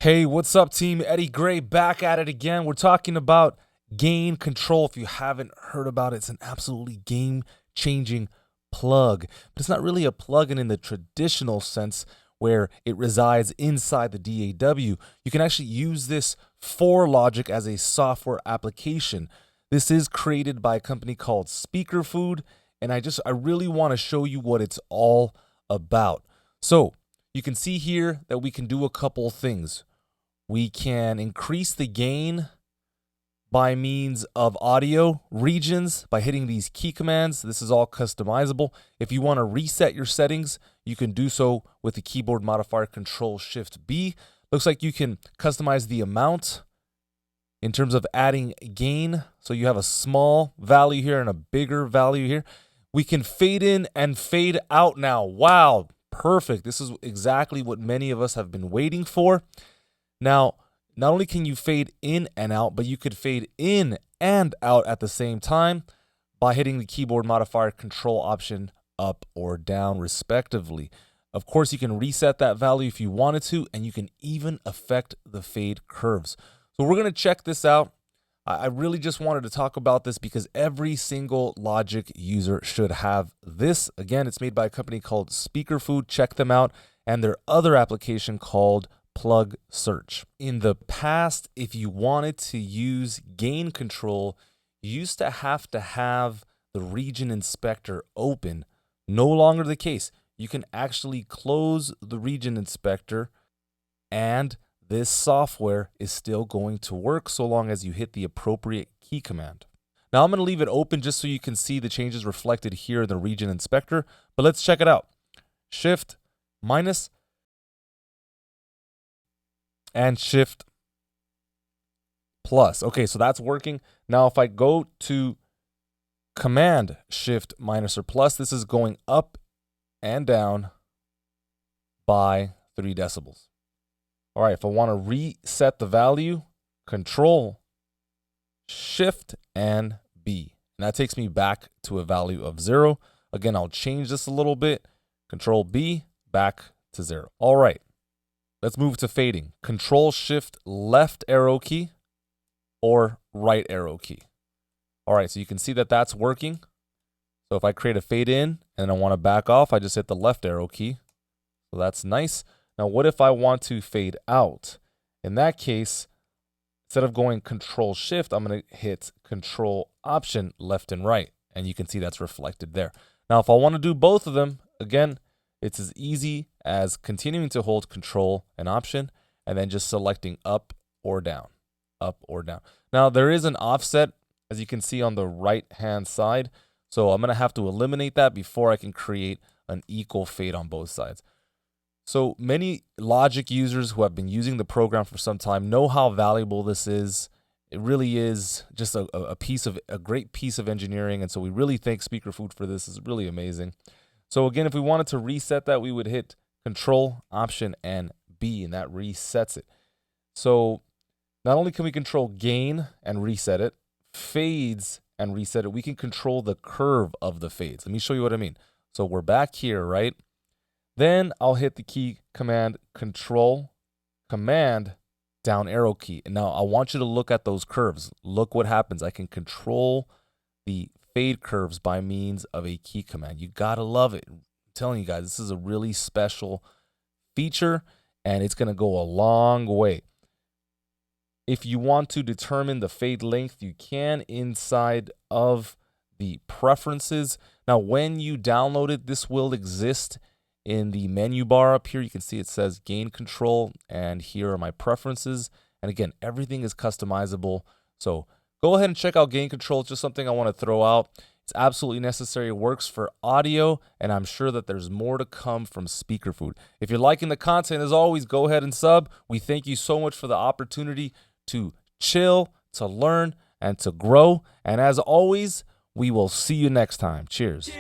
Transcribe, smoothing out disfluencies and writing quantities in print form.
Hey, what's up, team? Eddie Gray back at it again. We're talking about gain control. If you haven't heard about it, it's an absolutely game-changing plug. But it's not really a plugin in the traditional sense where it resides inside the DAW. You can actually use this for Logic as a software application. This is created by a company called Speakerfood, and I really want to show you what it's all about. So you can see here that we can do a couple things. We can increase the gain by means of audio regions by hitting these key commands. This is all customizable. If you want to reset your settings, you can do so with the keyboard modifier Control-Shift-B. Looks like you can customize the amount in terms of adding gain. So you have a small value here and a bigger value here. We can fade in and fade out now. Wow, perfect. This is exactly what many of us have been waiting for. Now, not only can you fade in and out, but you could fade in and out at the same time by hitting the keyboard modifier Control Option up or down respectively. Of course, you can reset that value if you wanted to, and you can even affect the fade curves. So we're going to check this out. I really just wanted to talk about this because every single Logic user should have this. Again, it's made by a company called Speakerfood. Check them out, and their other application called Plug Search. In the past, if you wanted to use gain control, you used to have the region inspector open. No longer the case. You can actually close the region inspector and this software is still going to work so long as you hit the appropriate key command. Now I'm going to leave it open just so you can see the changes reflected here in the region inspector, but let's check it out. Shift minus and Shift plus. Okay, so that's working. Now if I go to Command Shift minus or plus, this is going up and down by 3 decibels. All right, if I want to reset the value, Control Shift and B. And that takes me back to a value of 0. Again, I'll change this a little bit. Control B, back to 0. All right. Let's move to fading. Control Shift left arrow key or right arrow key. All right, so you can see that that's working. So if I create a fade in and I want to back off, I just hit the left arrow key. So that's nice. Now, what if I want to fade out? In that case, instead of going Control Shift, I'm going to hit Control Option left and right. And you can see that's reflected there. Now, if I want to do both of them, again, it's as easy as continuing to hold Control and Option and then just selecting up or down, up or down. Now, there is an offset, as you can see on the right-hand side. So I'm going to have to eliminate that before I can create an equal fade on both sides. So many Logic users who have been using the program for some time know how valuable this is. It really is just a great piece of engineering. And so we really thank Speakerfood for this. It's really amazing. So again, if we wanted to reset that, we would hit Control, Option, and B, and that resets it. So not only can we control gain and reset it, fades and reset it, we can control the curve of the fades. Let me show you what I mean. So we're back here, right? Then I'll hit the key command Control, Command, down arrow key. And now I want you to look at those curves. Look what happens. I can control the fade curves by means of a key command. You gotta love it. I'm telling you guys, this is a really special feature and it's gonna go a long way. If you want to determine the fade length, you can inside of the preferences. Now, when you download it, this will exist in the menu bar up here. You can see it says gain control, and here are my preferences. And again, everything is customizable. So go ahead and check out gain control. It's just something I want to throw out. It's absolutely necessary. It works for audio, and I'm sure that there's more to come from Speakerfood. If you're liking the content, as always, go ahead and sub. We thank you so much for the opportunity to chill, to learn, and to grow. And as always, we will see you next time. Cheers.